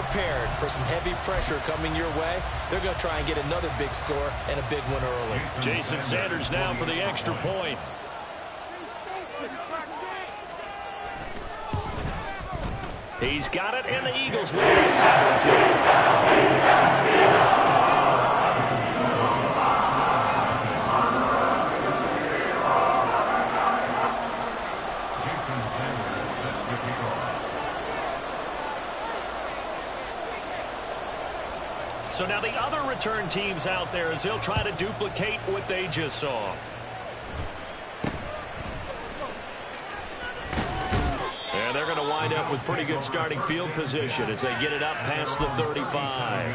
prepared for some heavy pressure coming your way. They're going to try and get another big score and a big one early. Jason Sanders now for the extra point. He's got it, and the Eagles win it 7-0. So now the other return teams out there as they'll try to duplicate what they just saw. And they're going to wind up with pretty good starting field position as they get it up past the 35.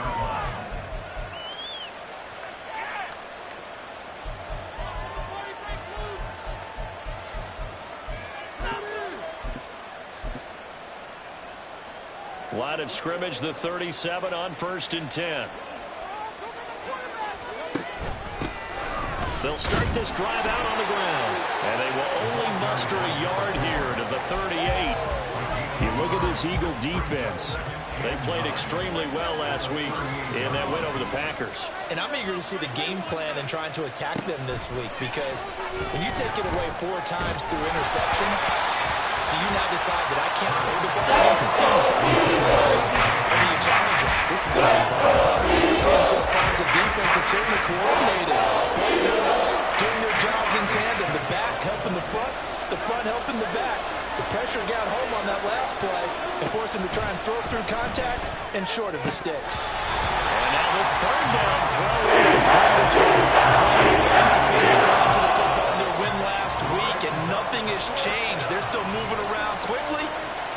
Line of scrimmage, the 37 on 1st and 10. They'll start this drive out on the ground, and they will only muster a yard here to the 38. You look at this Eagle defense. They played extremely well last week in that win over the Packers. And I'm eager to see the game plan and trying to attack them this week, because when you take it away 4 times through interceptions, do you now decide that I can't throw the ball against this team and try to run like crazy? Or do you challenge them? This is going to be fun. We're seeing so far as the defense is certainly coordinated. Both members doing their jobs in tandem. The back helping the front helping the back. The pressure got home on that last play and forced him to try and throw through contact and short of the sticks. And now the 3rd down throw incomplete. Decides to finish flying to the football in their win last week, and nothing has changed. They're still moving around quickly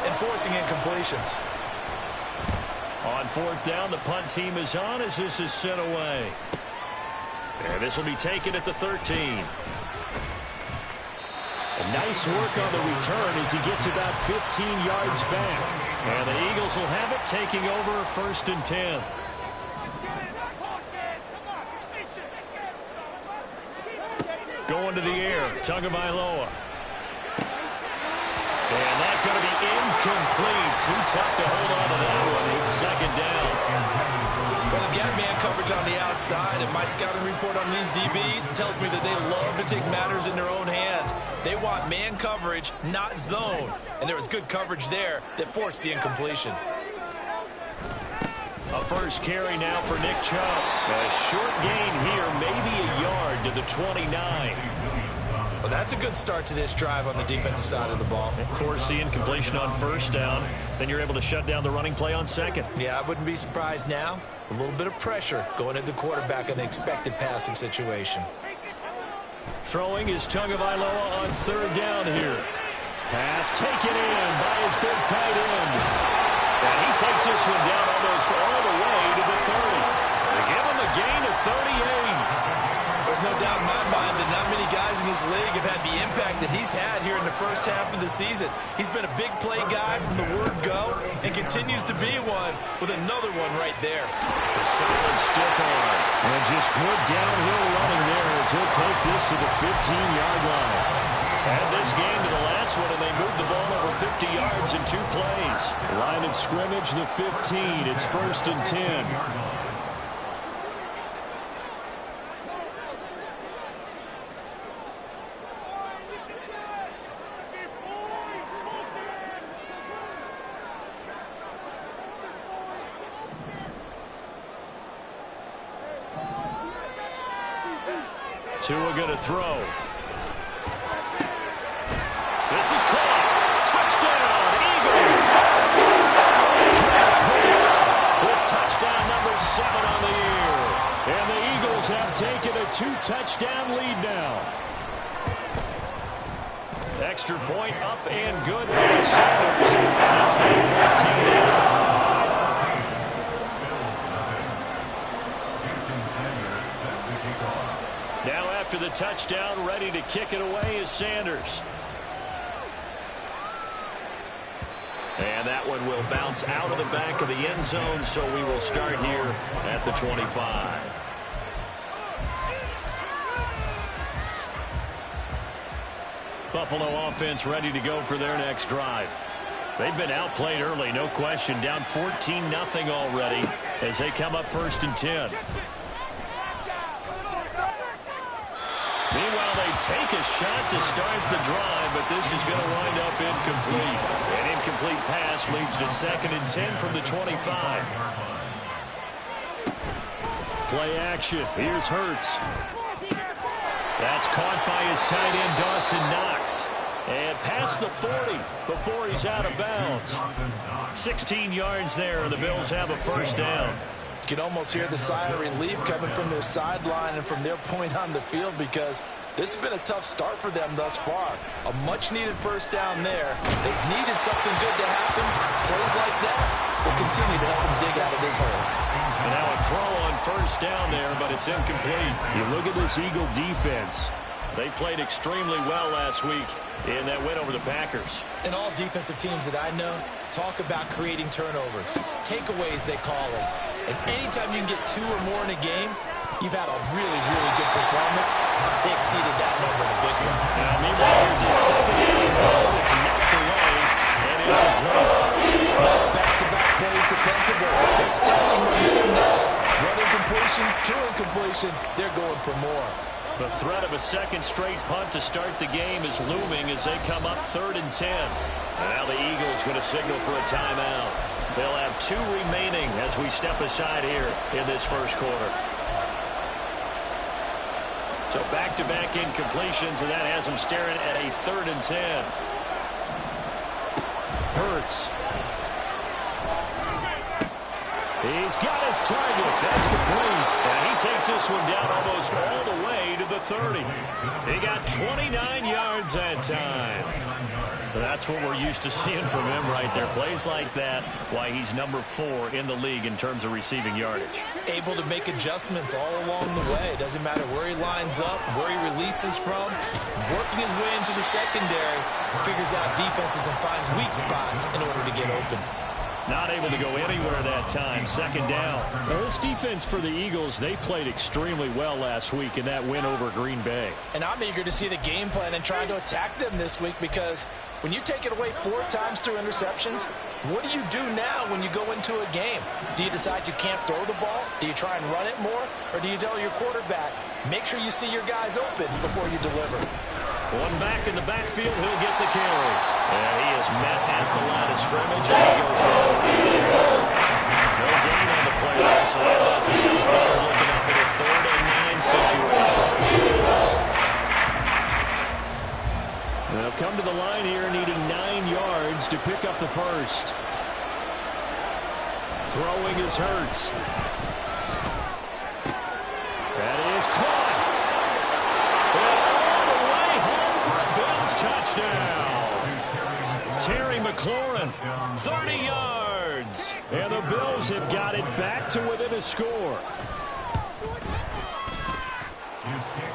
and forcing incompletions. On 4th down, the punt team is on as this is sent away. And this will be taken at the 13. A nice work on the return as he gets about 15 yards back. And the Eagles will have it, taking over 1st and 10. Going to the air, Tagovailoa. And that's going to be incomplete. Too tough to hold on to that one with 2nd down. Well, they've got man coverage on the outside, and my scouting report on these DBs tells me that they love to take matters in their own hands. They want man coverage, not zone. And there was good coverage there that forced the incompletion. A first carry now for Nick Chubb. A short gain here, maybe a yard to the 29. Well, that's a good start to this drive on the defensive side of the ball. Force the incompletion on 1st down. Then you're able to shut down the running play on 2nd. Yeah, I wouldn't be surprised now. A little bit of pressure going at the quarterback in the expected passing situation. Throwing is Tagovailoa on 3rd down here. Pass taken in by his big tight end. And he takes this one down almost all the way to the 30. They give him a gain of 38. There's no doubt in my mind that not many guys in this league have had the impact that he's had here in the first half of the season. He's been a big play guy from the word go and continues to be one with another one right there. The solid stiff arm. And just good downhill running there as he'll take this to the 15-yard line. Add this game to the last one, and they moved the ball over 50 yards in 2 plays. Line of scrimmage, the 15. It's 1st and 10. Tua going to throw. This is caught. Touchdown, Eagles. Prince with touchdown number 7 on the year. And the Eagles have taken a 2-touchdown lead now. Extra point up and good by Sanders. That's now 14-8. Now after the touchdown, ready to kick it away is Sanders. And that one will bounce out of the back of the end zone, so we will start here at the 25. Buffalo offense ready to go for their next drive. They've been outplayed early, no question. Down 14-0 already as they come up 1st and 10. Meanwhile, they take a shot to start the drive, but this is going to wind up incomplete. An incomplete pass leads to 2nd and 10 from the 25. Play action. Here's Hurts. That's caught by his tight end, Dawson Knox. And past the 40 before he's out of bounds. 16 yards there, and the Bills have a 1st down. You can almost hear the sigh of relief coming from their sideline and from their point on the field, because this has been a tough start for them thus far. A much-needed 1st down there. They've needed something good to happen. Plays like that will continue to help them dig out of this hole. And now a throw on 1st down there, but it's incomplete. You look at this Eagle defense. They played extremely well last week in that win over the Packers. And all defensive teams that I know talk about creating turnovers. Takeaways, they call them. And anytime you can get 2 or more in a game, you've had a really, really good performance. They exceeded that number in a big way. Now, meanwhile, here's his 2nd down throw. It's knocked away and incomplete. That's back-to-back plays defensively. They're stacking momentum now. 1 incompletion, 2 incompletion. They're going for more. The threat of a 2nd straight punt to start the game is looming as they come up 3rd and 10. And now the Eagles going to signal for a timeout. They'll have 2 remaining as we step aside here in this 1st quarter. So back-to-back incompletions, and that has them staring at a 3rd and 10. Hurts. He's got his target. That's complete. And he takes this one down almost all the way to the 30. He got 29 yards that time. That's what we're used to seeing from him right there. Plays like that, why he's number 4 in the league in terms of receiving yardage. Able to make adjustments all along the way. Doesn't matter where he lines up, where he releases from. Working his way into the secondary, figures out defenses and finds weak spots in order to get open. Not able to go anywhere that time. 2nd down. Now, this defense for the Eagles, they played extremely well last week in that win over Green Bay. And I'm eager to see the game plan and trying to attack them this week, because when you take it away 4 times through interceptions, what do you do now when you go into a game? Do you decide you can't throw the ball? Do you try and run it more? Or do you tell your quarterback, make sure you see your guys open before you deliver? One back in the backfield, he'll get the carry. And he is met at the line of scrimmage, and he goes down right there. No gain on the play there, so that doesn't help. They're looking up at a 3rd and 9 situation. They'll come to the line here, needing 9 yards to pick up the 1st. Throwing is Hurts. That is caught. Touchdown. Terry McLaurin, 30 yards. And the Bills have got it back to within a score.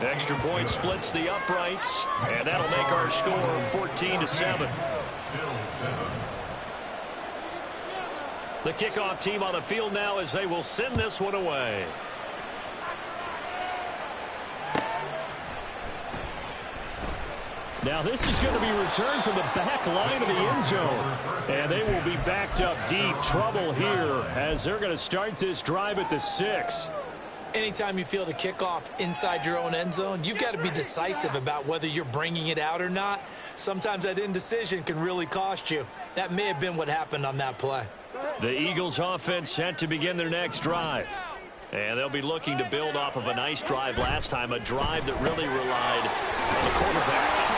Extra point splits the uprights, and that'll make our score 14-7. The kickoff team on the field now as they will send this one away. Now this is going to be returned from the back line of the end zone. And they will be backed up deep. Trouble here as they're going to start this drive at the 6. Anytime you feel the kickoff inside your own end zone, you've got to be decisive about whether you're bringing it out or not. Sometimes that indecision can really cost you. That may have been what happened on that play. The Eagles offense set to begin their next drive. And they'll be looking to build off of a nice drive last time, a drive that really relied on the quarterback.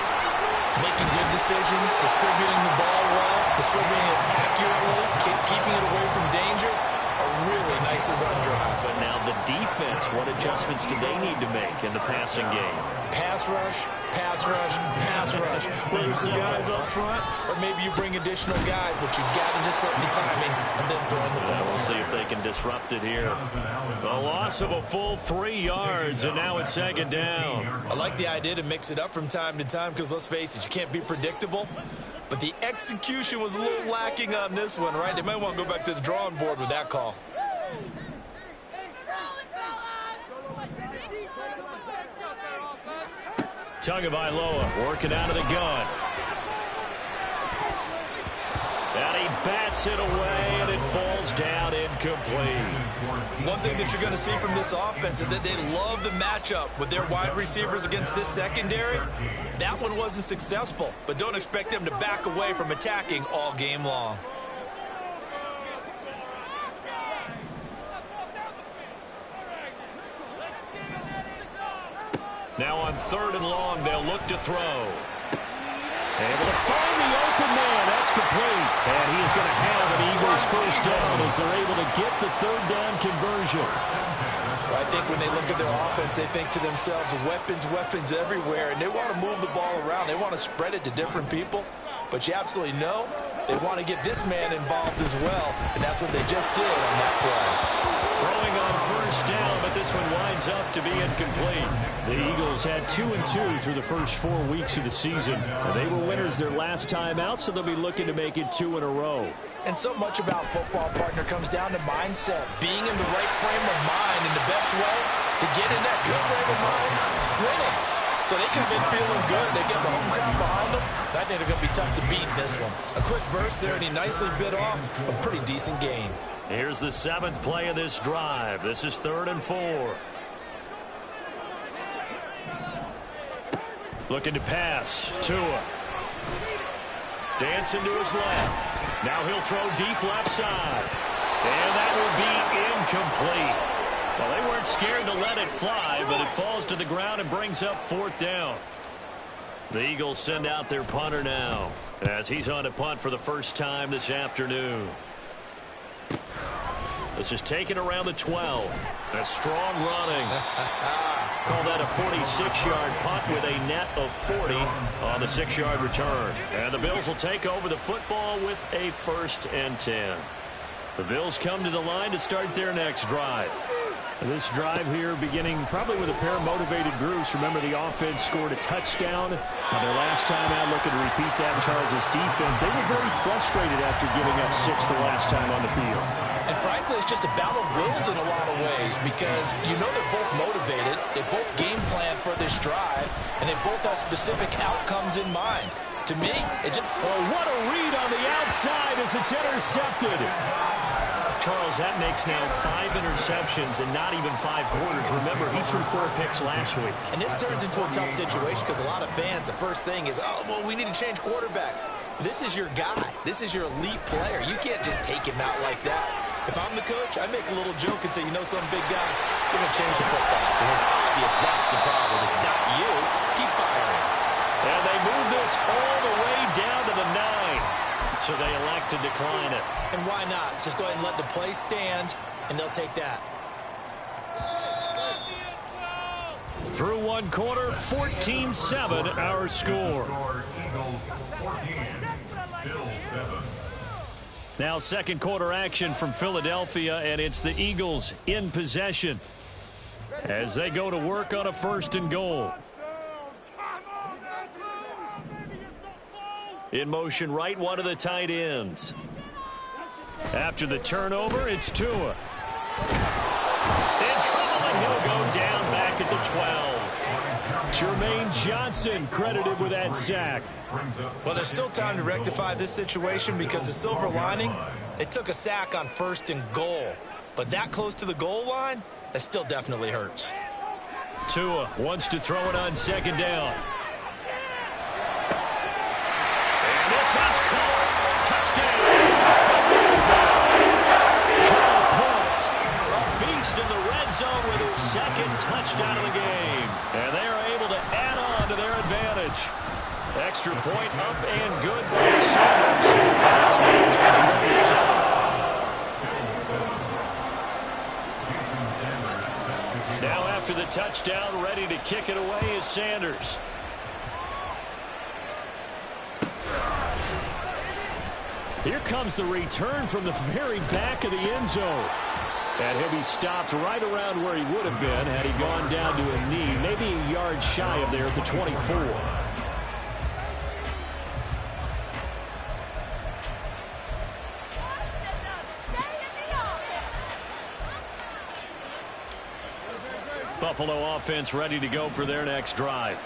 Making good decisions, distributing the ball well, distributing it accurately, keeping it away from danger. A really nicely run drive. But now the defense, what adjustments do they need to make in the passing game? Pass rush, pass rush, pass rush. Whether it's the guys up front, or maybe you bring additional guys, but you've got to disrupt the timing and then throw in the football. We'll see if they can disrupt it here. A loss of a full 3 yards, and now it's 2nd down. I like the idea to mix it up from time to time because, let's face it, you can't be predictable. But the execution was a little lacking on this one, right? They might want to go back to the drawing board with that call. Tagovailoa working out of the gun. bats it away, and it falls down incomplete. One thing that you're going to see from this offense is that they love the matchup with their wide receivers against this secondary. That one wasn't successful, but don't expect them to back away from attacking all game long. Now on 3rd and long, they'll look to throw. Able to find the open man. That's complete. And he is going to have an Eagles first down as they're able to get the 3rd down conversion. I think when they look at their offense, they think to themselves, weapons everywhere, and they want to move the ball around. They want to spread it to different people. But you absolutely know they want to get this man involved as well, and that's what they just did on that play. Throwing on first down, but this one winds up to be incomplete. The Eagles had 2-2 through the first 4 weeks of the season. They were winners their last time out, so they'll be looking to make it 2 in a row. And so much about football, partner, comes down to mindset. Being in the right frame of mind in the best way to get in that good frame of mind, winning. So they come in feeling good. They get the home crowd behind them. I think they're going to be tough to beat in this one. A quick burst there, and he nicely bit off a pretty decent gain. Here's the 7th play of this drive. This is 3rd and 4. Looking to pass. Tua. Dancing to his left. Now he'll throw deep left side. And that will be incomplete. Well, they weren't scared to let it fly, but it falls to the ground and brings up 4th down. The Eagles send out their punter now as he's on a punt for the first time this afternoon. This is taken around the 12. That's strong running. Call that a 46-yard punt with a net of 40 on the 6-yard return. And the Bills will take over the football with a 1st and 10. The Bills come to the line to start their next drive. This drive here beginning probably with a pair of motivated groups. Remember, the offense scored a touchdown on their last time out, looking to repeat that in Charles' defense. They were very frustrated after giving up 6 the last time on the field. And frankly, it's just a battle of wills in a lot of ways because you know they're both motivated. They both game plan for this drive, and they both have specific outcomes in mind. To me, it just... Oh, what a read on the outside as it's intercepted. Charles, that makes now 5 interceptions and not even 5 quarters. Remember, he threw 4 picks last week. And this turns into a tough situation because a lot of fans, the first thing is, oh, well, we need to change quarterbacks. This is your guy. This is your elite player. You can't just take him out like that. If I'm the coach, I make a little joke and say, you know, some big guy, we're going to change the football. So it's obvious that's the problem. It's not you. Keep firing. And they move this all the way down to the 9. So they elect to decline it. And why not? Just go ahead and let the play stand, and they'll take that. Through one quarter, 14-7 our score. Now second quarter action from Philadelphia, and it's the Eagles in possession as they go to work on a 1st and goal. In motion right, one of the tight ends. After the turnover, it's Tua. In trouble, and he'll go down back at the 12. Jermaine Johnson credited with that sack. Well, there's still time to rectify this situation because the silver lining, they took a sack on 1st and goal. But that close to the goal line, that still definitely hurts. Tua wants to throw it on 2nd down. This is caught. Touchdown. Kyle Pitts, a beast in the red zone with his 2nd touchdown of the game. And they are able to add on to their advantage. Extra point up and good by Sanders. That's now 21-7. Now after the touchdown, ready to kick it away is Sanders. Here comes the return from the very back of the end zone. And he'll be stopped right around where he would have been had he gone down to a knee, maybe a yard shy of there at the 24. Buffalo offense ready to go for their next drive.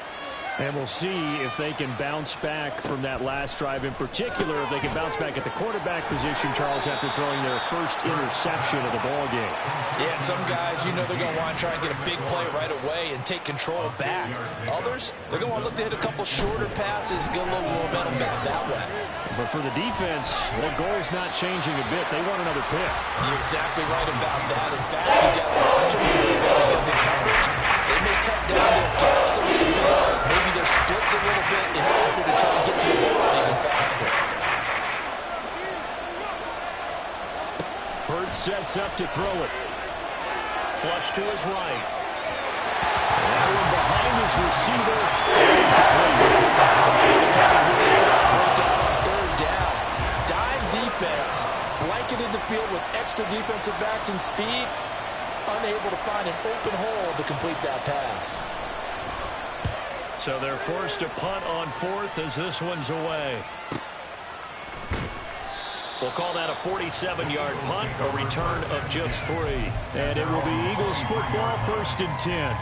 And we'll see if they can bounce back from that last drive, in particular, if they can bounce back at the quarterback position, Charles, after throwing their first interception of the ball game. Yeah, and some guys, you know, they're going to want to try and get a big play right away and take control back. Others, they're going to want to look to hit a couple shorter passes, get a little momentum back that way. But for the defense, the goal's not changing a bit. They want another pick. You're exactly right about that. In fact, you got to watch them a little bit because in coverage, they may cut down their gaps a little bit, maybe their splits a little bit in order to try and get to the ball even faster. Burt sets up to throw it. Flush to his right. That one behind his receiver. Third down. Dime defense, blanketed the field with extra defensive backs and speed, unable to find an open hole to complete that pass. So they're forced to punt on fourth as this one's away. We'll call that a 47-yard punt, a return of just 3. And it will be Eagles football, 1st and 10.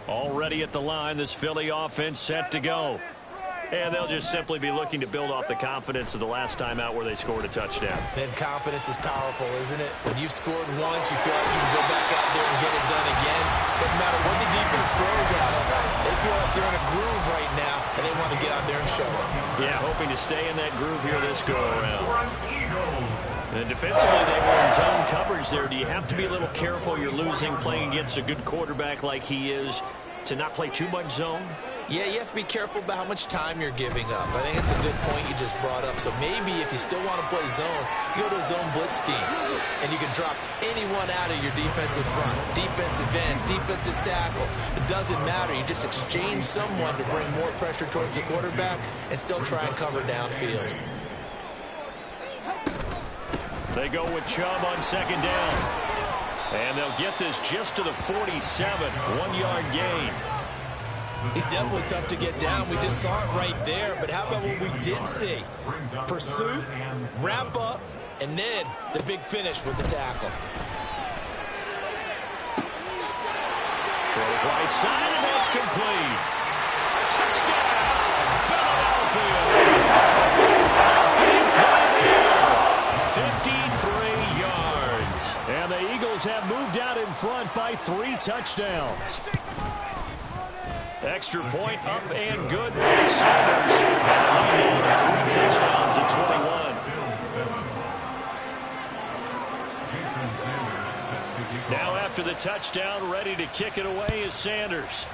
Already at the line, this Philly offense set to go. And they'll just simply be looking to build off the confidence of the last time out where they scored a touchdown. And confidence is powerful, isn't it? When you've scored once, you feel like you can go back out there and get it done again. Doesn't matter what the defense throws at them. They feel like they're in a groove right now, and they want to get out there and show it. Yeah, hoping to stay in that groove here this go-around. And defensively, they were in zone coverage there. Do you have to be a little careful? You're losing, playing against a good quarterback like he is, to not play too much zone? Yeah, you have to be careful about how much time you're giving up. I think it's a good point you just brought up. So maybe if you still want to play zone, you go to a zone blitz scheme, and you can drop anyone out of your defensive front, defensive end, defensive tackle. It doesn't matter. You just exchange someone to bring more pressure towards the quarterback and still try and cover downfield. They go with Chubb on 2nd down. And they'll get this just to the 47, 1-yard gain. He's definitely tough to get down. We just saw it right there. But how about what we did see? Pursuit, wrap up, and then the big finish with the tackle. Throws right side, and that's complete. Touchdown, Philadelphia. 53 yards. And the Eagles have moved out in front by 3 touchdowns. Extra point up and good by Sanders. And the lead now to 3 touchdowns at 21. Now after the touchdown, ready to kick it away is Sanders.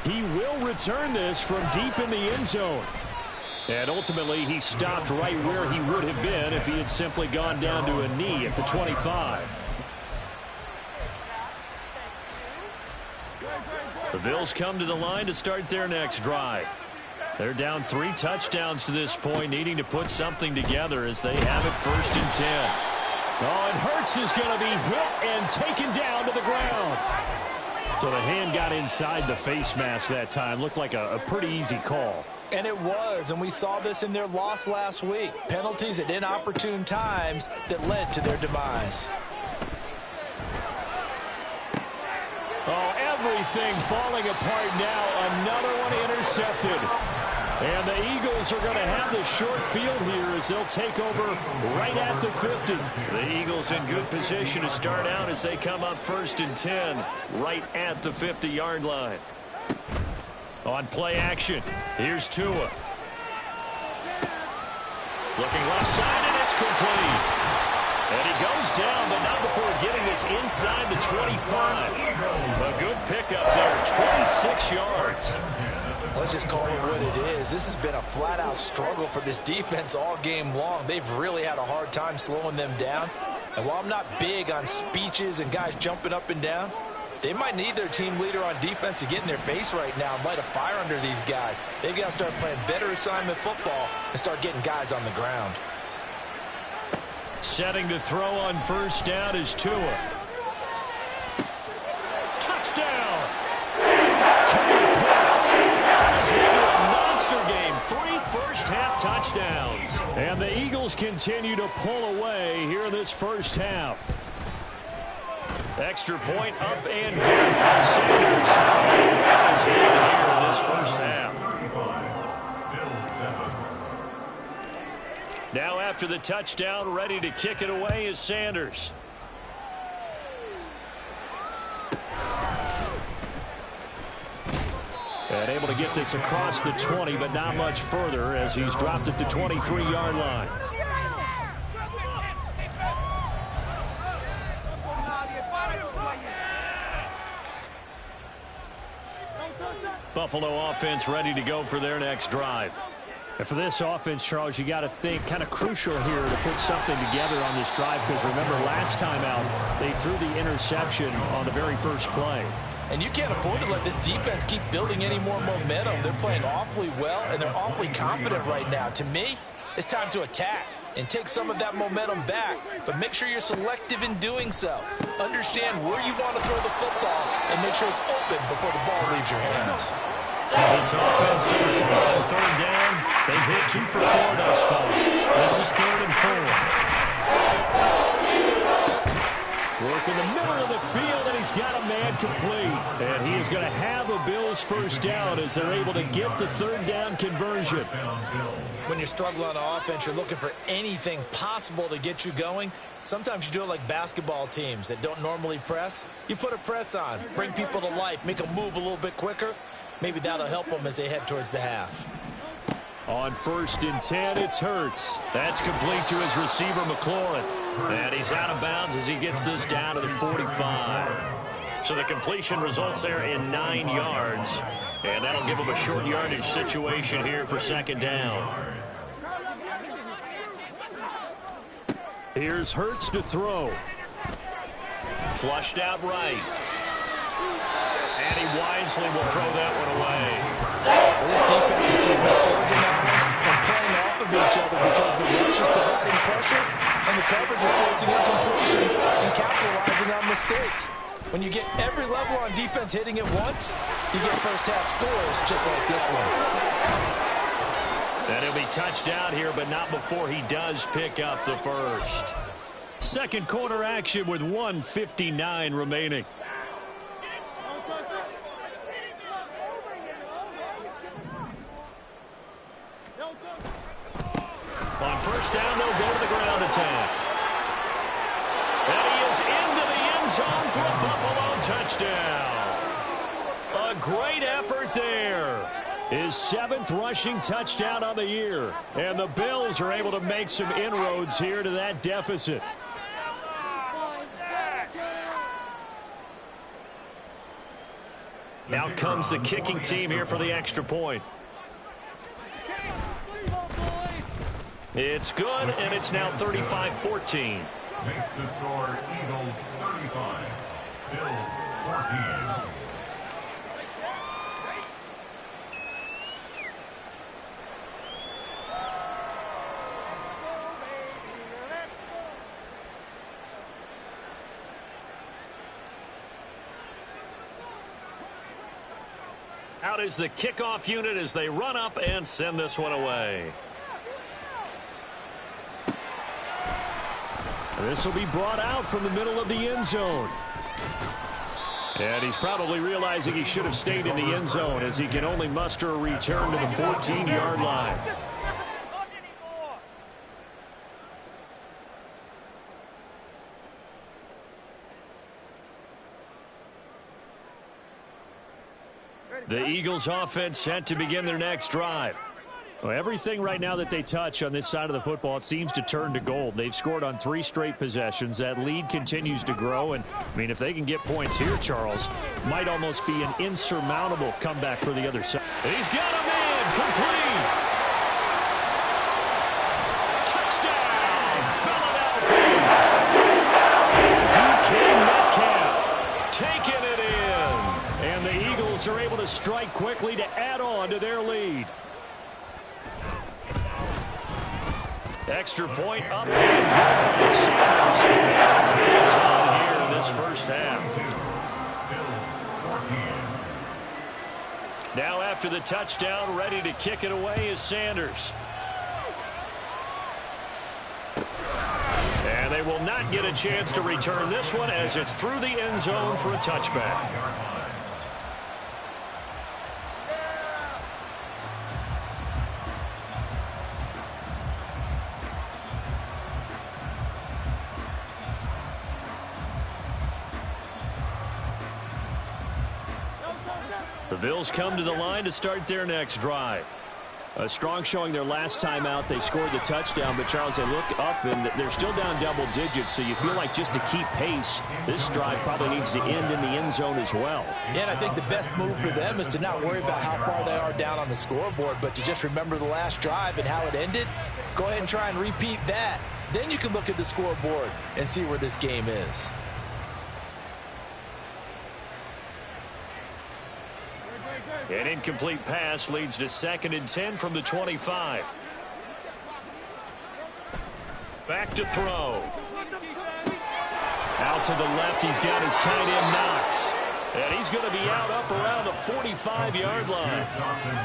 He will return this from deep in the end zone. And ultimately, he stopped right where he would have been if he had simply gone down to a knee at the 25. The Bills come to the line to start their next drive. They're down 3 touchdowns to this point, needing to put something together as they have it 1st and 10. Oh, and Hurts is going to be hit and taken down to the ground. So the hand got inside the face mask that time. Looked like a pretty easy call. And it was, and we saw this in their loss last week. Penalties at inopportune times that led to their demise. Oh, everything falling apart now. Another one intercepted. And the Eagles are going to have the short field here as they'll take over right at the 50. The Eagles in good position to start out as they come up 1st and 10 right at the 50-yard line. On play action, here's Tua. Looking left side, and it's complete. And he goes down, but not before getting this inside the 25. A good pickup there, 26 yards. Let's just call it what it is. This has been a flat-out struggle for this defense all game long. They've really had a hard time slowing them down. And while I'm not big on speeches and guys jumping up and down, they might need their team leader on defense to get in their face right now and light a fire under these guys. They've got to start playing better assignment football and start getting guys on the ground. Setting to throw on 1st down is Tua. Touchdown! Kyle Pitts has made it a monster game. 3 first-half touchdowns. And the Eagles Bills continue to pull away here in this first half. Extra point up and good by Sanders. That is here in this first half. Now after the touchdown, ready to kick it away is Sanders. And able to get this across the 20, but not much further as he's dropped it to 23-yard line. Buffalo offense ready to go for their next drive. And for this offense, Charles, you got to think kind of crucial here to put something together on this drive, because remember last time out they threw the interception on the very first play. And you can't afford to let this defense keep building any more momentum. They're playing awfully well, and they're awfully confident right now. To me, it's time to attack and take some of that momentum back, but make sure you're selective in doing so. Understand where you want to throw the football and make sure it's open before the ball leaves your hands. This offense so far on third down, they've hit 2 for 4 thus far. This is 3rd and 4. Work in the middle of the field, and he's got a man complete. And he is going to have a Bills first down as they're able to get the third down conversion. When you're struggling on offense, you're looking for anything possible to get you going. Sometimes you do it like basketball teams that don't normally press. You put a press on, bring people to life, make them move a little bit quicker. Maybe that'll help them as they head towards the half. On 1st and 10, it's Hurts. That's complete to his receiver, McLaurin. And he's out of bounds as he gets this down to the 45. So the completion results there in 9 yards. And that'll give him a short yardage situation here for 2nd down. Here's Hurts to throw. Flushed out right. And he wisely will throw that one away. Well, this defense is so well organized and playing off of each other because the rush is providing pressure and the coverage is forcing incompletions and capitalizing on mistakes. When you get every level on defense hitting it once, you get first half scores just like this one. And he'll be touched out here, but not before he does pick up the first. Second quarter action with 1:59 remaining. On first down, they'll go to the ground attack. And he is into the end zone for a Buffalo touchdown. A great effort there. His 7th rushing touchdown on the year. And the Bills are able to make some inroads here to that deficit. Now comes the kicking team here for the extra point. It's good, and it's now 35-14. Makes the score Eagles 35, Bills 14. Out is the kickoff unit as they run up and send this one away. This will be brought out from the middle of the end zone. And he's probably realizing he should have stayed in the end zone as he can only muster a return to the 14-yard line. The Eagles offense set to begin their next drive. Well, everything right now that they touch on this side of the football, it seems to turn to gold. They've scored on 3 straight possessions. That lead continues to grow. And, I mean, if they can get points here, Charles, might almost be an insurmountable comeback for the other side. He's got a man complete. Touchdown, Philadelphia. DK Metcalf taking it in. And the Eagles are able to strike quickly to add on to their lead. Extra point up and good. Sanders is on here in this first half. Now after the touchdown, ready to kick it away is Sanders. they will not get a chance to return this one as it's through the end zone for a touchback. The Bills come to the line to start their next drive. A strong showing their last time out. They scored the touchdown, but Charles, they look up and they're still down double digits, so you feel like just to keep pace, this drive probably needs to end in the end zone as well. Yeah, and I think the best move for them is to not worry about how far they are down on the scoreboard, but to just remember the last drive and how it ended. Go ahead and try and repeat that. Then you can look at the scoreboard and see where this game is. An incomplete pass leads to 2nd and 10 from the 25. Back to throw. Out to the left, he's got his tight end Knox. And he's going to be out up around the 45-yard line.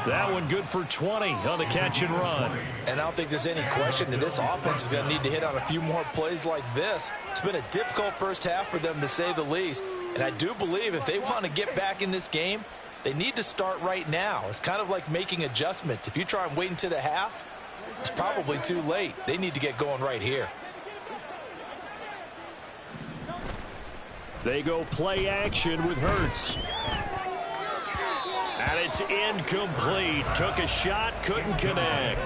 That one good for 20 on the catch and run. And I don't think there's any question that this offense is going to need to hit on a few more plays like this. It's been a difficult first half for them, to say the least. And I do believe if they want to get back in this game, they need to start right now. It's kind of like making adjustments. If you try and wait until the half, it's probably too late. They need to get going right here. They go play action with Hurts. And it's incomplete. Took a shot, couldn't connect.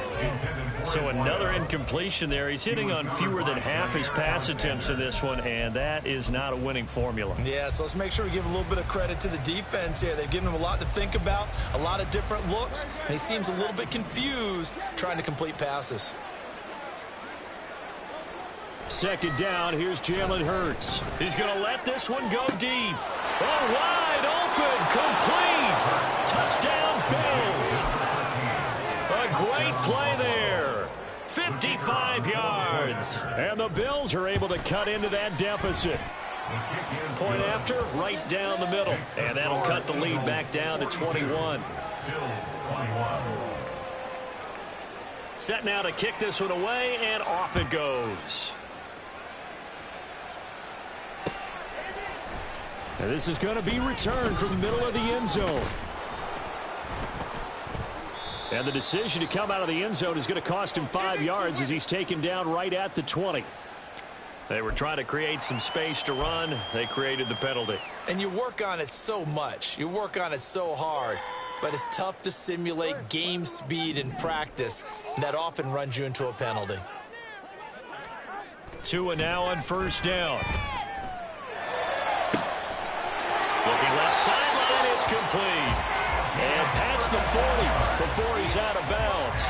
So another incompletion there. He's hitting on fewer than half his pass attempts in this one, and that is not a winning formula. Yeah, so let's make sure we give a little bit of credit to the defense here. They've given him a lot to think about, a lot of different looks, and he seems a little bit confused trying to complete passes. 2nd down, here's Jalen Hurts. He's going to let this one go deep. Oh, wide open, complete. Touchdown, Bills. A great play there. 55 yards. And the Bills are able to cut into that deficit. Point after, right down the middle. And that'll cut the lead back down to 21. Set now to kick this one away, and off it goes. And this is going to be returned from the middle of the end zone. And the decision to come out of the end zone is going to cost him 5 yards as he's taken down right at the 20. They were trying to create some space to run. They created the penalty. And you work on it so much. You work on it so hard. But it's tough to simulate game speed in practice. And that often runs you into a penalty. Tua now on 1st down. Looking left sideline, it's complete. And past the 40 before he's out of bounds.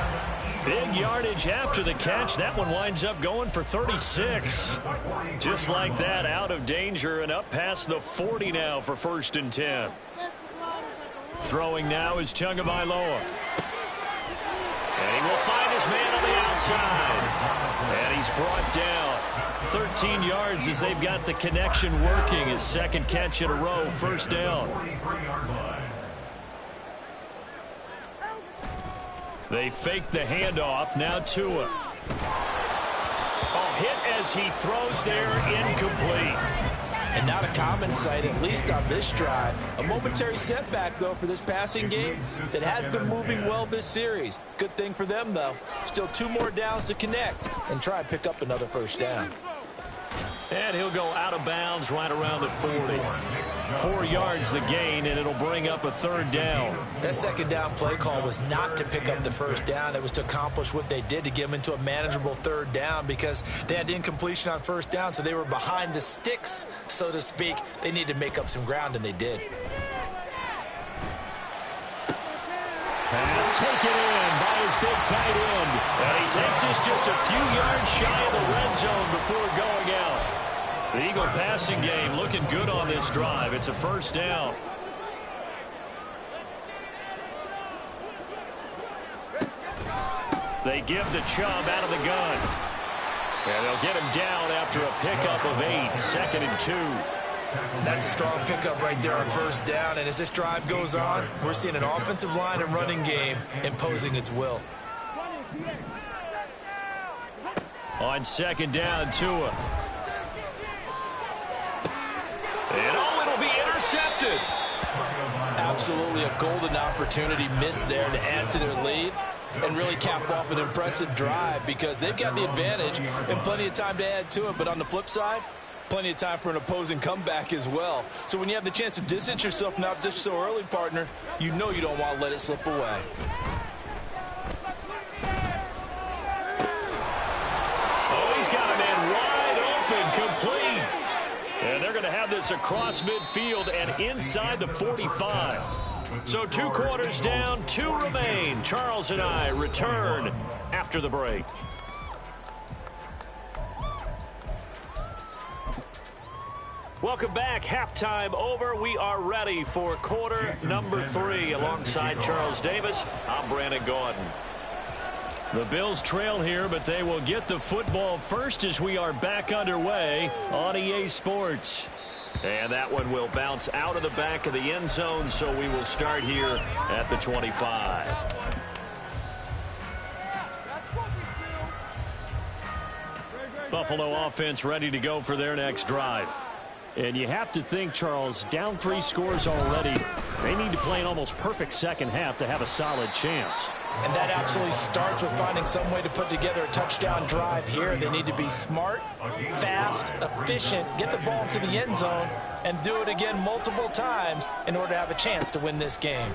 Big yardage after the catch. That one winds up going for 36. Just like that, out of danger and up past the 40 now for 1st and 10. Throwing now is Tagovailoa. And he will find his man on the outside. And he's brought down. 13 yards as they've got the connection working. His 2nd catch in a row, 1st down. They fake the handoff. Now Tua. A hit as he throws there, incomplete. And not a common sight, at least on this drive. A momentary setback, though, for this passing game that has been moving well this series. Good thing for them, though. Still 2 more downs to connect and try and pick up another 1st down. And he'll go out of bounds right around the 40. 4 yards the gain, and it'll bring up a 3rd down. That 2nd down play call was not to pick up the 1st down. It was to accomplish what they did, to get them into a manageable 3rd down, because they had incompletion on 1st down, so they were behind the sticks, so to speak. They needed to make up some ground, and they did. Pass taken in by his big tight end. And he takes us just a few yards shy of the red zone before going out. The Eagle passing game looking good on this drive. It's a 1st down. They give the Chubb out of the gun. And they'll get him down after a pickup of 8. 2nd and 2. That's a strong pickup right there on 1st down. And as this drive goes on, we're seeing an offensive line and running game imposing its will. On 2nd down, Tua. intercepted. Absolutely a golden opportunity missed there to add to their lead and really cap off an impressive drive because they've got the advantage and plenty of time to add to it. But on the flip side, plenty of time for an opposing comeback as well. So when you have the chance to distance yourself from opposition so early, partner, you know you don't want to let it slip away. Oh, he's got a man wide open, complete. And they're going to have this across midfield and inside the 45. So 2 quarters down, 2 remain. Charles and I return after the break. Welcome back. Halftime over. We are ready for quarter number 3. Alongside Charles Davis, I'm Brandon Gaudin. The Bills trail here, but they will get the football first as we are back underway on EA Sports. And that one will bounce out of the back of the end zone, so we will start here at the 25. Buffalo offense ready to go for their next drive. And you have to think, Charles, down 3 scores already. They need to play an almost perfect second half to have a solid chance. And that absolutely starts with finding some way to put together a touchdown drive here. They need to be smart, fast, efficient, get the ball to the end zone, and do it again multiple times in order to have a chance to win this game.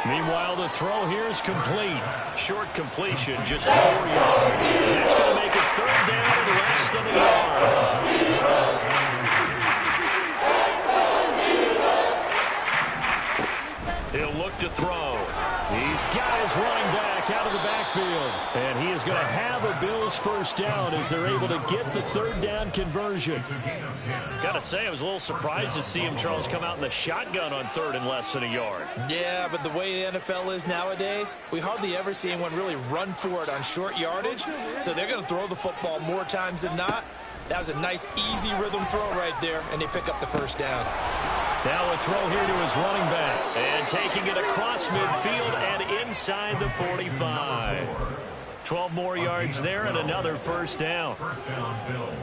Meanwhile, the throw here is complete. Short completion, just 4 yards. And that's going to make it 3rd down and less than a yard. He'll look to throw. He's got his running back out of the backfield. And he is going to have a Bills first down as they're able to get the 3rd down conversion. Got to say, I was a little surprised to see him, Charles, come out in the shotgun on 3rd and less than a yard. Yeah, but the way the NFL is nowadays, we hardly ever see anyone really run for it on short yardage. So they're going to throw the football more times than not. That was a nice, easy rhythm throw right there, and they pick up the first down. Now a throw here to his running back. And taking it across midfield and inside the 45. 12 more yards there and another first down. First down, Bills.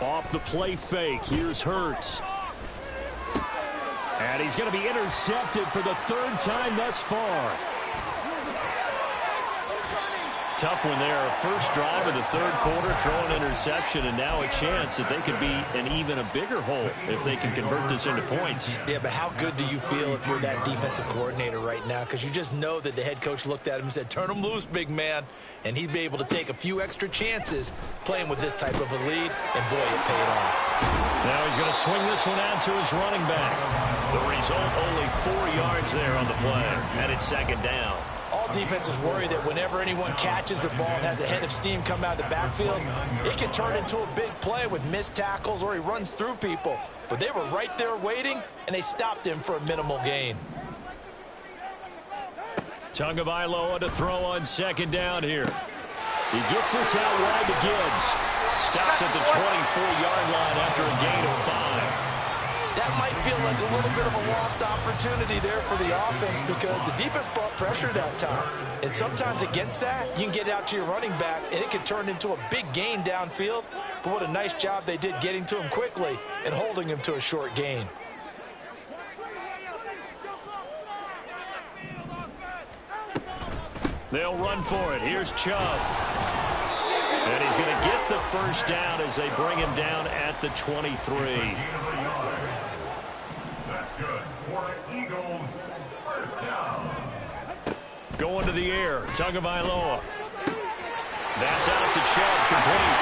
Off the play fake. Here's Hurts. And he's going to be intercepted for the 3rd time thus far. Tough one there. First drive of the 3rd quarter, throw an interception, and now a chance that they could be in even a bigger hole if they can convert this into points. Yeah, but how good do you feel if you're that defensive coordinator right now? Because you just know that the head coach looked at him and said, turn him loose, big man. And he'd be able to take a few extra chances playing with this type of a lead, and boy, it paid off. Now he's going to swing this one out to his running back. The result, only 4 yards there on the play, and it's 2nd down. All defenses worry that whenever anyone catches the ball and has a head of steam come out of the backfield, it can turn into a big play with missed tackles or he runs through people. But they were right there waiting, and they stopped him for a minimal gain. Tagovailoa to throw on 2nd down here. He gets this out wide to Gibbs. Stopped at the 24-yard line after a gain of 5. That might feel like a little bit of a lost opportunity there for the offense because the defense brought pressure that time. And sometimes against that, you can get it out to your running back, and it can turn into a big gain downfield. But what a nice job they did getting to him quickly and holding him to a short gain. They'll run for it. Here's Chubb. And he's going to get the first down as they bring him down at the 23. That's good for Eagles. First down. Going to the air. Tagovailoa. That's out to Chubb. Complete.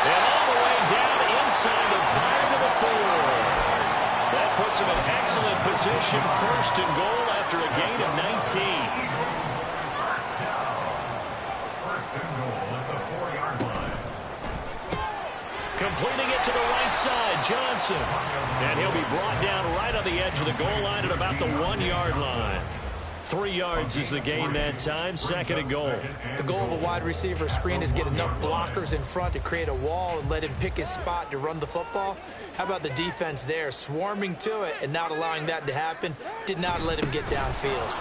And all the way down inside the 5 to the 4. That puts him in excellent position. 1st and goal after a gain of 19. Completing it to the right side, Johnson. And he'll be brought down right on the edge of the goal line at about the 1-yard line. 3 yards is the gain that time, 2nd and goal. The goal of a wide receiver screen is get enough blockers in front to create a wall and let him pick his spot to run the football. How about the defense there, swarming to it and not allowing that to happen? Did not let him get downfield.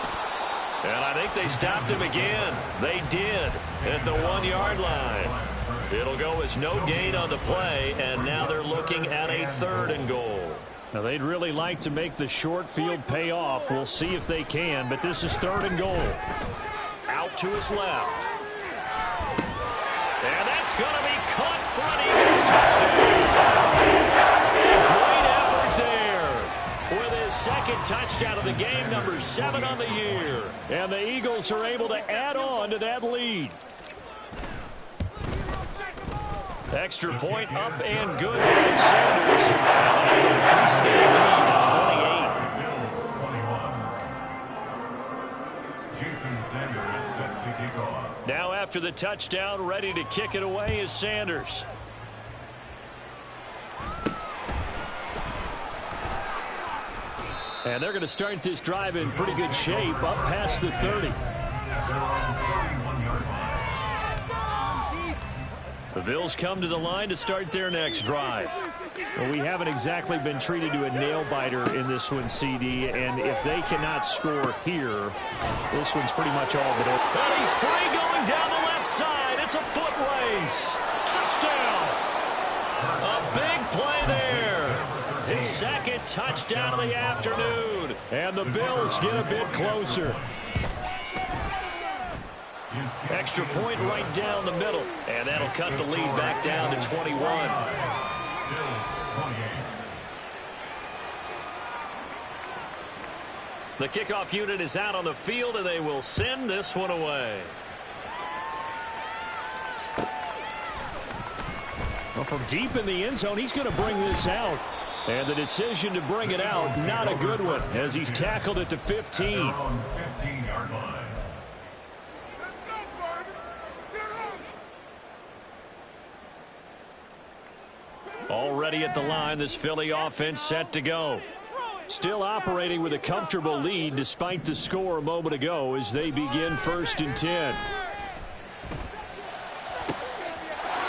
And I think they stopped him again. They did at the 1-yard line. It'll go as no gain on the play, and now they're looking at a 3rd and goal. Now, they'd really like to make the short field pay off. We'll see if they can, but this is 3rd and goal. Out to his left. And that's going to be caught front. Eagles touchdown. Great effort there with his 2nd touchdown of the game, number 7 on the year. And the Eagles are able to add on to that lead. Extra point up and good by Sanders. And they increase their lead to 28. Now after the touchdown, ready to kick it away is Sanders. And they're going to start this drive in pretty good shape, up past the 30. The Bills come to the line to start their next drive. Well, we haven't exactly been treated to a nail-biter in this one, CD, and if they cannot score here, this one's pretty much all but over. And he's free going down the left side. It's a foot race. Touchdown. A big play there. His 2nd touchdown of the afternoon. And the Bills get a bit closer. Extra point right down the middle. And that'll cut the lead back down to 21. The kickoff unit is out on the field, and they will send this one away. Well, from deep in the end zone, he's going to bring this out. And the decision to bring it out, not a good one, as he's tackled at the 15. Already at the line, this Philly offense set to go. Still operating with a comfortable lead despite the score a moment ago as they begin 1st and 10.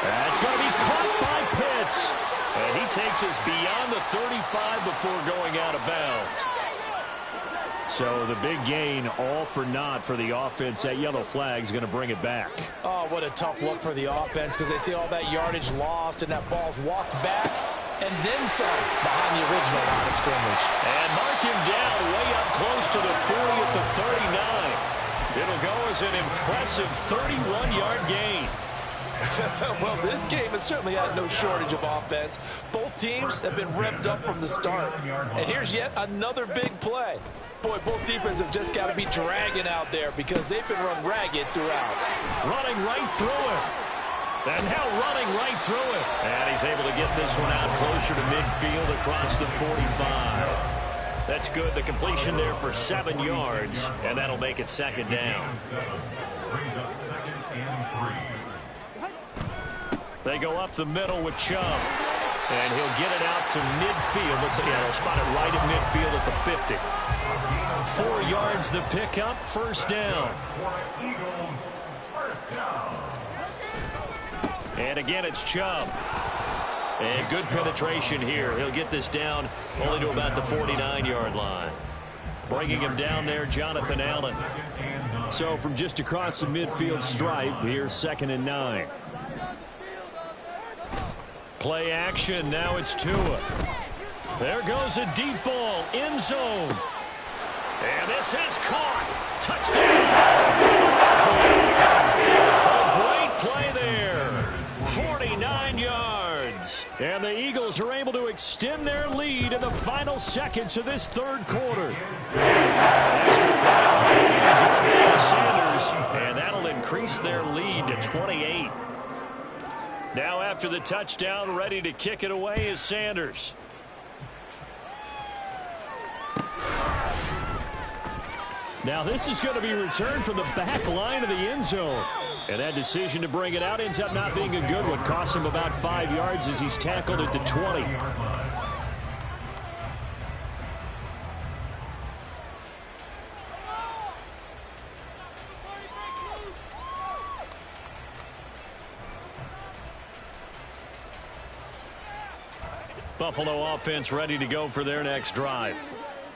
That's going to be caught by Pitts. And he takes us beyond the 35 before going out of bounds. So the big gain, all for naught for the offense. That yellow flag is going to bring it back. Oh, what a tough look for the offense because they see all that yardage lost and that ball's walked back and then some behind the original line of scrimmage. And mark him down way up close to the 40 at the 39. It'll go as an impressive 31-yard gain. Well, this game has certainly had no shortage of offense. Both teams have been revved up from the start. And here's yet another big play. Boy, both defenses have just got to be dragging out there because they've been run ragged throughout. Running right through it. And now running right through it. And he's able to get this one out closer to midfield across the 45. That's good. The completion there for 7 yards. And that'll make it 2nd down. They go up the middle with Chubb. And he'll get it out to midfield. Let's see, they'll spot it right at midfield at the 50. 4 yards the pickup, 1st down. And again, it's Chubb. And good penetration here. He'll get this down only to about the 49-yard line. Bringing him down there, Jonathan Allen. So from just across the midfield stripe, here's 2nd and 9. Play action. Now it's Tua. There goes a deep ball. End zone. And this is caught. Touchdown. A great play there. 49 yards. And the Eagles are able to extend their lead in the final seconds of this 3rd quarter. Extra point. Sanders. And that'll increase their lead to 28. Now after the touchdown, ready to kick it away is Sanders. Now this is going to be returned from the back line of the end zone. And that decision to bring it out ends up not being a good one. Costs him about 5 yards as he's tackled at the 20. Buffalo offense ready to go for their next drive.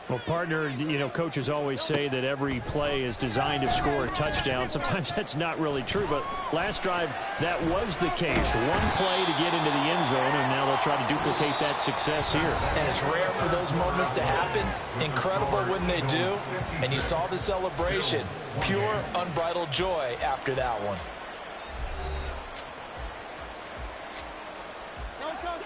Well, partner, you know, coaches always say that every play is designed to score a touchdown. Sometimes that's not really true, but last drive, that was the case. One play to get into the end zone, and now they'll try to duplicate that success here. And it's rare for those moments to happen. Incredible when they do. And you saw the celebration. Pure, unbridled joy after that one.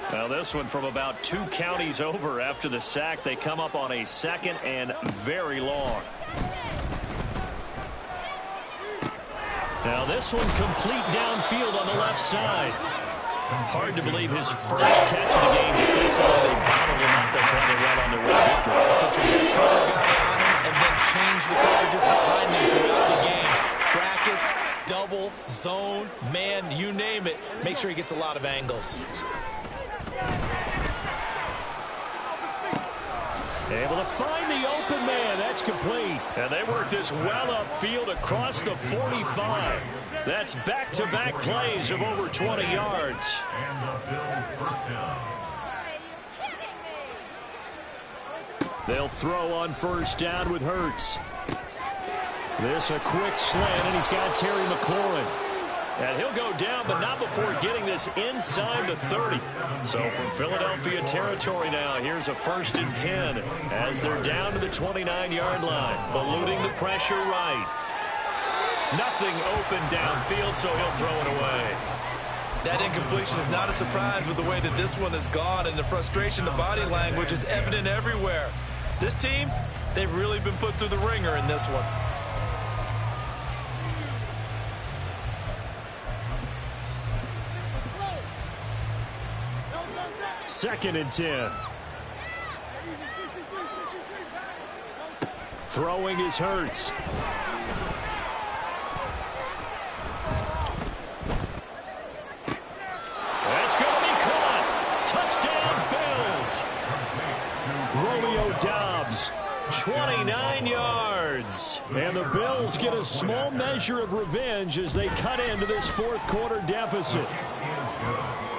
Now this one from about 2 counties over after the sack. They come up on a 2nd and very long. Now this one complete downfield on the left side. Hard to believe his first catch of the game defensively. They bottled him up. That's why they run on their way victory. Get your best cover guy on him and then change the coverages behind him throughout the game. Brackets, double, zone, man, you name it. Make sure he gets a lot of angles. Able to find the open man. That's complete. And they work this well upfield across the 45. That's back-to-back plays of over 20 yards. And the Bills first down. They'll throw on first down with Hurts. This a quick slant, and he's got Terry McLaurin. And he'll go down, but not before getting this inside the 30. So from Philadelphia territory now, here's a 1st and 10 as they're down to the 29-yard line. Eluding the pressure right. Nothing open downfield, so he'll throw it away. That incompletion is not a surprise with the way that this one has gone, and the frustration, the body language is evident everywhere. This team, they've really been put through the ringer in this one. 2nd and 10. Throwing is Hurts. That's going to be caught. Touchdown, Bills. Romeo Doubs, 29 yards. And the Bills get a small measure of revenge as they cut into this 4th quarter deficit.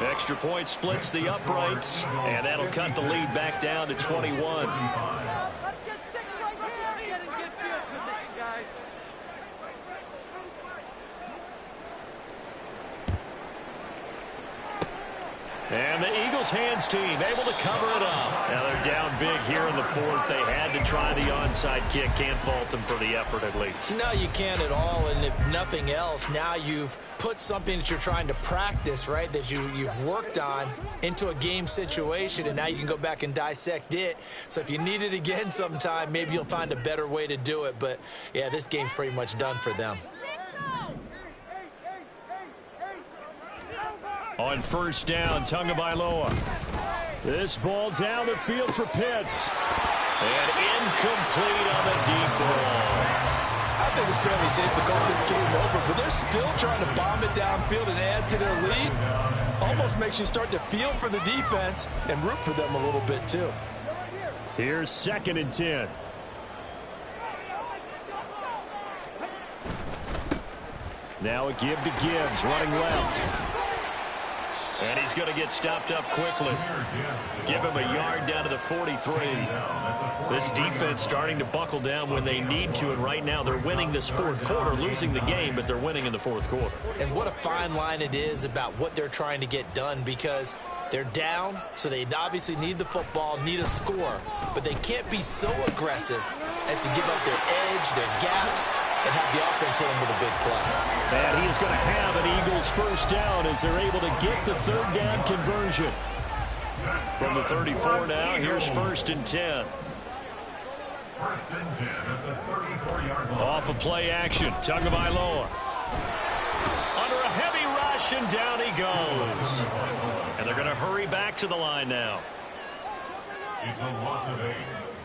Extra point splits the uprights, and that'll cut the lead back down to 21. Let's get 6 right here. Let's get in good field position, guys. And the Eagles hands team able to cover it up. Now they're down big here in the 4th. They had to try the onside kick. Can't fault them for the effort at least. No, you can't at all. And if nothing else, now you've put something that you're trying to practice, right, that you've worked on into a game situation, and now you can go back and dissect it. So if you need it again sometime, maybe you'll find a better way to do it. But, yeah, this game's pretty much done for them. On first down, Tagovailoa. This ball down the field for Pitts. And incomplete on the deep ball. I think it's fairly safe to call this game over, but they're still trying to bomb it downfield and add to their lead. Almost makes you start to feel for the defense and root for them a little bit too. Here's 2nd and 10. Now a give to Gibbs, running left. And he's going to get stopped up quickly. Give him a yard down to the 43. This defense starting to buckle down when they need to, and right now they're winning this 4th quarter, losing the game, but they're winning in the 4th quarter. And what a fine line it is about what they're trying to get done, because they're down, so they obviously need the football, need a score, but they can't be so aggressive as to give up their edge, their gaps, and have the offense hit him with a big play. And he is going to have an Eagles first down as they're able to get the 3rd down conversion. From the 34 now, here's 1st and 10. 1st and 10 at the 34-yard line. Off of play action, Tagovailoa. Under a heavy rush, and down he goes. And they're going to hurry back to the line now. It's a loss of 8.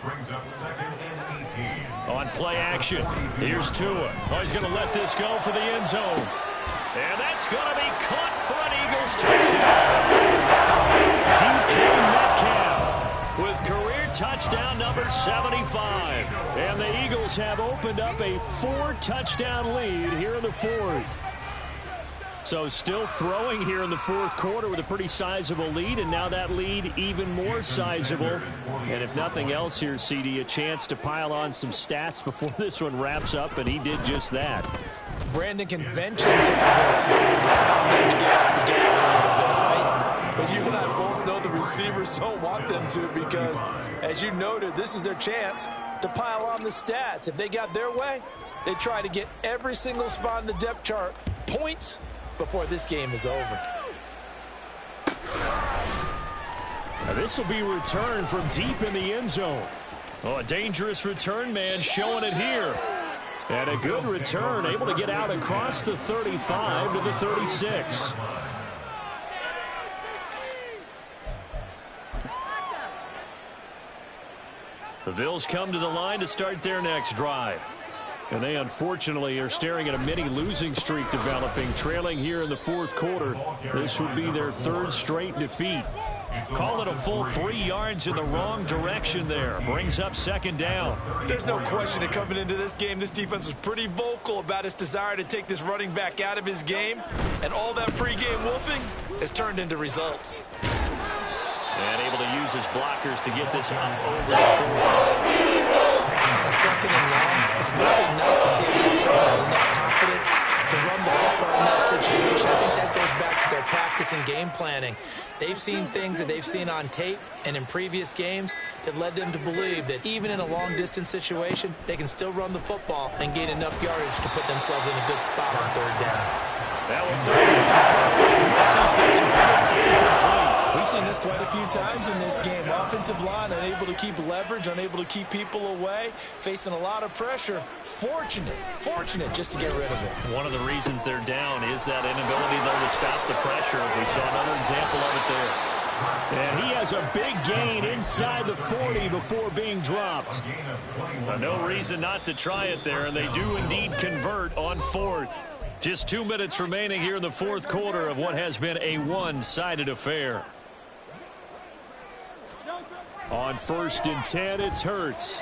Brings up 2nd and 18. On play action, here's Tua. Oh, he's going to let this go for the end zone. And that's going to be caught for an Eagles touchdown. DK Metcalf with career touchdown number 75. And the Eagles have opened up a 4-touchdown lead here in the 4th. So still throwing here in the fourth quarter with a pretty sizable lead, and now that lead even more sizable. And if nothing else here, CD, a chance to pile on some stats before this one wraps up, and he did just that. Brandon, convention tells us it's time for them to get off the gas a little bit, right? But you and I both know the receivers don't want them to because, as you noted, this is their chance to pile on the stats. If they got their way, they try to get every single spot in the depth chart points before this game is over. Now this will be returned from deep in the end zone. Oh, a dangerous return man showing it here. And a good return, able to get out across the 35 to the 36. The Bills come to the line to start their next drive. And they unfortunately are staring at a mini losing streak developing, trailing here in the fourth quarter. This would be their third straight defeat. Call it a full 3 yards in the wrong direction there. Brings up second down. There's no question that coming into this game, this defense was pretty vocal about its desire to take this running back out of his game. And all that pregame whooping has turned into results. And able to use his blockers to get this up over the 40. On a second and long, it's really nice to see the offense has enough confidence to run the football in that situation. I think that goes back to their practice and game planning. They've seen things that they've seen on tape and in previous games that led them to believe that even in a long-distance situation, they can still run the football and gain enough yardage to put themselves in a good spot on third down. That one misses the target, incomplete. We've seen this quite a few times in this game. Offensive line unable to keep leverage, unable to keep people away, facing a lot of pressure. Fortunate just to get rid of it. One of the reasons they're down is that inability, though, to stop the pressure. We saw another example of it there. And he has a big gain inside the 40 before being dropped. No reason not to try it there, and they do indeed convert on fourth. Just 2 minutes remaining here in the fourth quarter of what has been a one-sided affair. On 1st and 10, it's Hurts.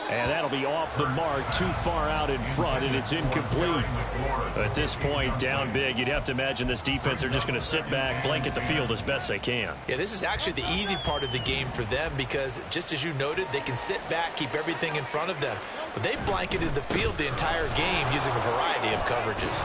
And that'll be off the mark, too far out in front, and it's incomplete. At this point, down big, you'd have to imagine this defense are just going to sit back, blanket the field as best they can. Yeah, this is actually the easy part of the game for them because, just as you noted, they can sit back, keep everything in front of them. But they blanketed the field the entire game using a variety of coverages.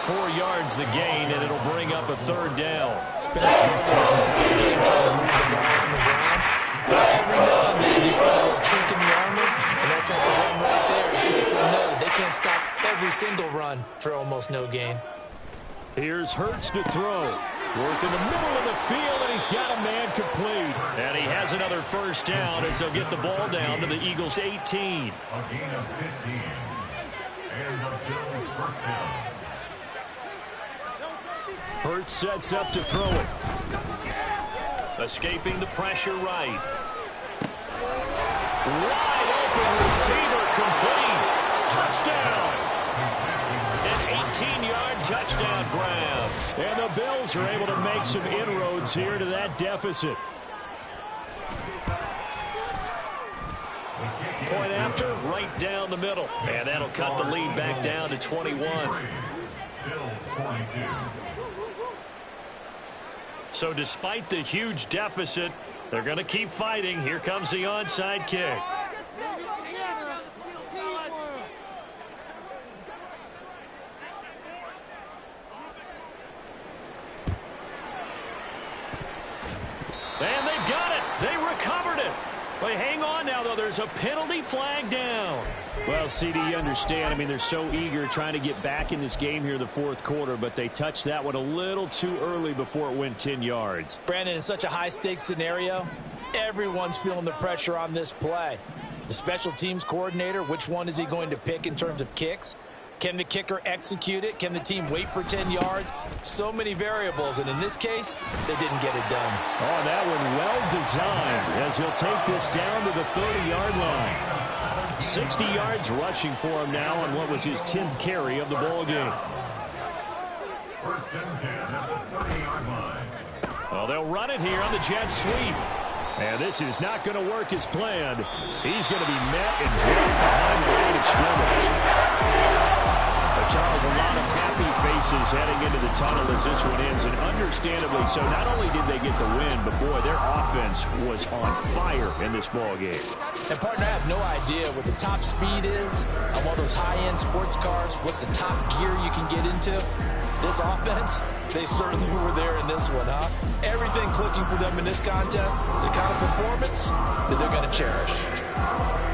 4 yards the gain, and it'll bring up a third down. It's been a struggle this entire game trying to move the ball on the ground. But every now and then you feel a little chink in the armor, and that type of run right there lets them know that they can't stop every single run for almost no gain. Here's Hurts to throw. Work in the middle of the field, and he's got a man complete. And he has another first down as they'll get the ball down to the Eagles' 18. A gain of 15. And the Bills' first down. Hurts sets up to throw it. Escaping the pressure right. Wide open receiver complete. Touchdown. An 18-yard touchdown grab. And the Bills are able to make some inroads here to that deficit. Point after, right down the middle. And that'll cut the lead back down to 21. Bills 42. So despite the huge deficit, they're going to keep fighting. Here comes the onside kick. And they've got it. They recovered it. They hang on now, though. There's a penalty flag down. Well, CD, you understand. I mean, they're so eager trying to get back in this game here in the fourth quarter, but they touched that one a little too early before it went 10 yards. Brandon, in such a high-stakes scenario, everyone's feeling the pressure on this play. The special teams coordinator, which one is he going to pick in terms of kicks? Can the kicker execute it? Can the team wait for 10 yards? So many variables, and in this case, they didn't get it done. Oh, that one well designed as he'll take this down to the 30-yard line. 60 yards rushing for him now on what was his 10th carry of the ball game. First and 10 at the 30-yard line. Well, they'll run it here on the jet sweep. And this is not going to work as planned. He's going to be met and dropped behind the line of scrimmage. A Charles, a lot of happy faces heading into the tunnel as this one ends, and understandably so. Not only did they get the win, but boy, their offense was on fire in this ball game. And partner, I have no idea what the top speed is on one of those high-end sports cars. What's the top gear you can get into? This offense, they certainly were there in this one, huh? Everything clicking for them in this contest, the kind of performance that they're going to cherish.